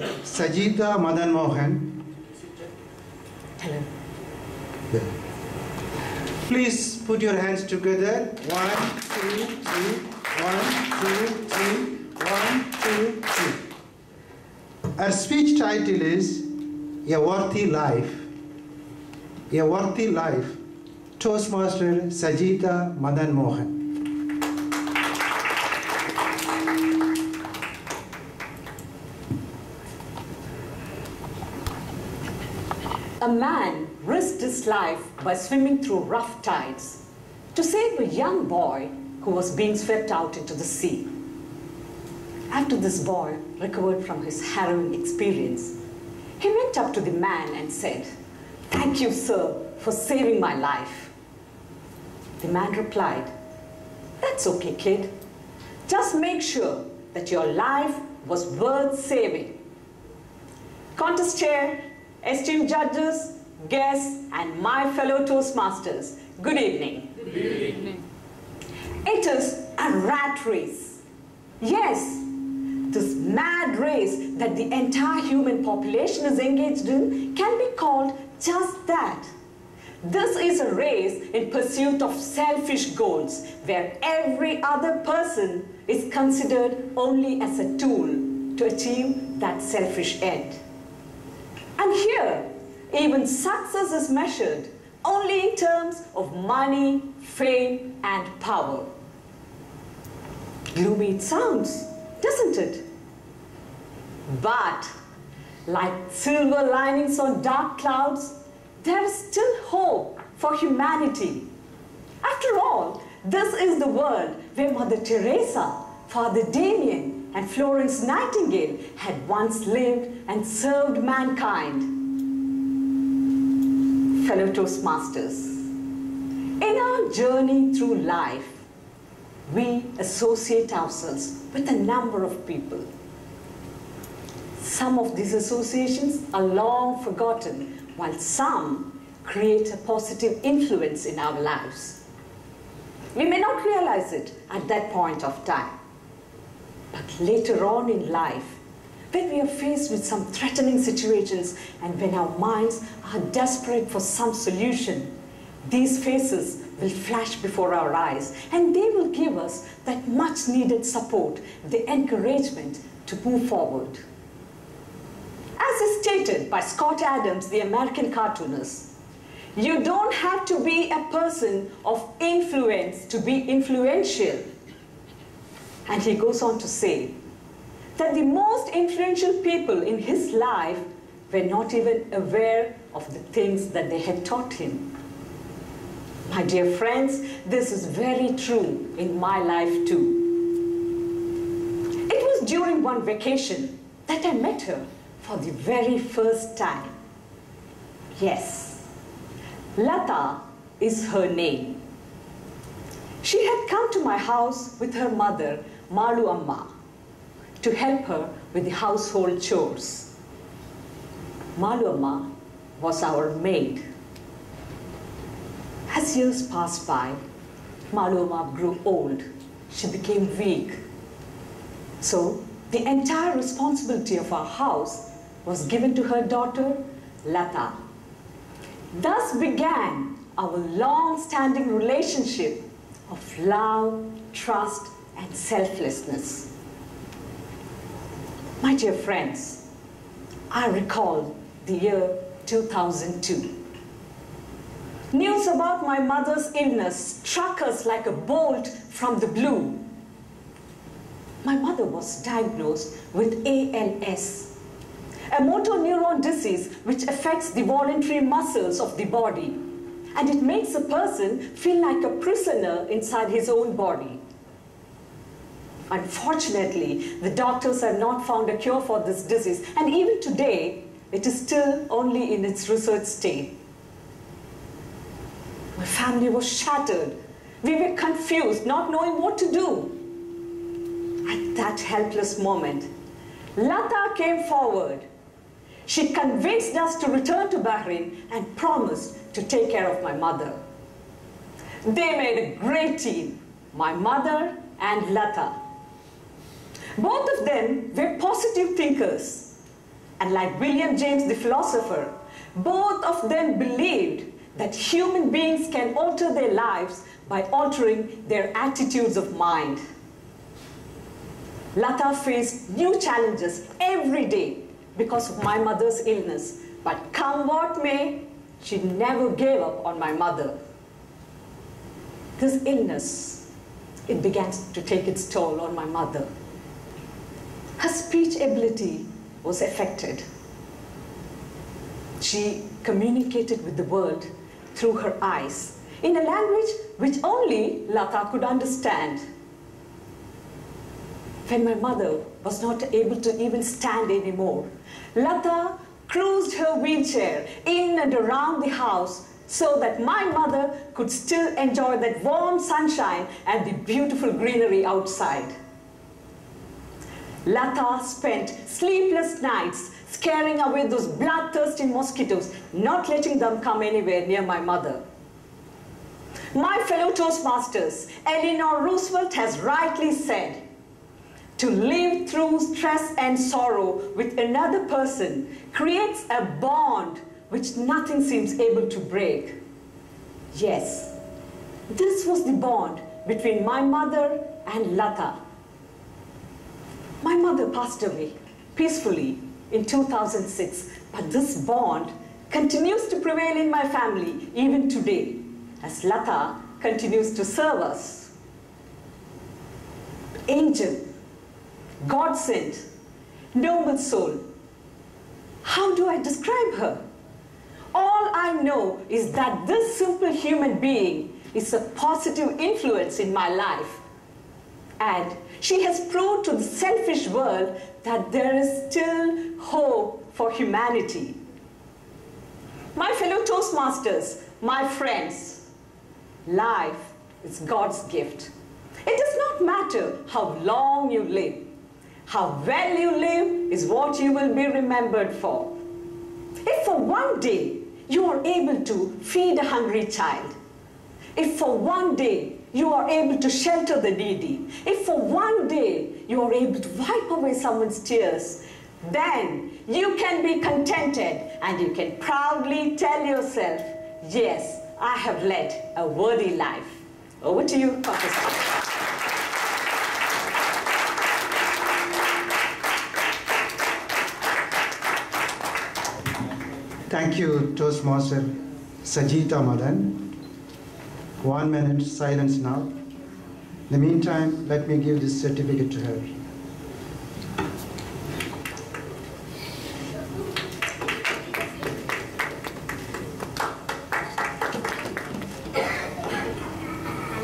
Sajitha Madan Mohan. Hello. Yeah. Please put your hands together. 1, 2, 3. 1, 2, 3. 1, 2, 3. Our speech title is A Worthy Life. A Worthy Life. Toastmaster Sajitha Madan Mohan. A man risked his life by swimming through rough tides to save a young boy who was being swept out into the sea. After this boy recovered from his harrowing experience, he went up to the man and said, "Thank you, sir, for saving my life." The man replied, "That's okay, kid. Just make sure that your life was worth saving." Contest chair, esteemed judges, guests, and my fellow Toastmasters, good evening. Good evening. It is a rat race. Yes, this mad race that the entire human population is engaged in can be called just that. This is a race in pursuit of selfish goals, where every other person is considered only as a tool to achieve that selfish end. And here, even success is measured only in terms of money, fame, and power. Gloomy it sounds, doesn't it? But, like silver linings on dark clouds, there is still hope for humanity. After all, this is the world where Mother Teresa, Father Damien, and Florence Nightingale had once lived and served mankind. Fellow Toastmasters, in our journey through life, we associate ourselves with a number of people. Some of these associations are long forgotten, while some create a positive influence in our lives. We may not realize it at that point of time. But later on in life, when we are faced with some threatening situations and when our minds are desperate for some solution, these faces will flash before our eyes and they will give us that much needed support, the encouragement to move forward. As is stated by Scott Adams, the American cartoonist, you don't have to be a person of influence to be influential. And he goes on to say that the most influential people in his life were not even aware of the things that they had taught him. My dear friends, this is very true in my life too. It was during one vacation that I met her for the very first time. Yes, Lata is her name. She had come to my house with her mother, Malu Amma, to help her with the household chores. Malu Amma was our maid. As years passed by, Malu Amma grew old. She became weak. So the entire responsibility of our house was given to her daughter, Lata. Thus began our long-standing relationship of love, trust, and selflessness. My dear friends, I recall the year 2002. News about my mother's illness struck us like a bolt from the blue. My mother was diagnosed with ALS, a motor neuron disease which affects the voluntary muscles of the body, and it makes a person feel like a prisoner inside his own body. Unfortunately, the doctors have not found a cure for this disease, and even today, it is still only in its research stage. My family was shattered. We were confused, not knowing what to do. At that helpless moment, Lata came forward. She convinced us to return to Bahrain and promised to take care of my mother. They made a great team, my mother and Lata. Both of them were positive thinkers. and like William James the philosopher, both of them believed that human beings can alter their lives by altering their attitudes of mind. Lata faced new challenges every day because of my mother's illness, but come what may, she never gave up on my mother. This illness, it began to take its toll on my mother. Her speech ability was affected. She communicated with the world through her eyes in a language which only Lata could understand. When my mother was not able to even stand anymore, Lata cruised her wheelchair in and around the house so that my mother could still enjoy that warm sunshine and the beautiful greenery outside. Lata spent sleepless nights scaring away those bloodthirsty mosquitoes, not letting them come anywhere near my mother. My fellow Toastmasters, Eleanor Roosevelt has rightly said, to live through stress and sorrow with another person creates a bond which nothing seems able to break. Yes, this was the bond between my mother and Lata. My mother passed away peacefully in 2006, but this bond continues to prevail in my family even today, as Lata continues to serve us. Angel, God sent, noble soul. How do I describe her? All I know is that this simple human being is a positive influence in my life. And she has proved to the selfish world that there is still hope for humanity. My fellow Toastmasters, my friends, life is God's gift. It does not matter how long you live. How well you live is what you will be remembered for. If for one day you are able to feed a hungry child, if for one day you are able to shelter the needy, if for one day you are able to wipe away someone's tears, then you can be contented and you can proudly tell yourself, yes, I have led a worthy life. Over to you, Professor. Thank you, Toastmaster Sajitha Madan. 1 minute silence now. In the meantime, let me give this certificate to her.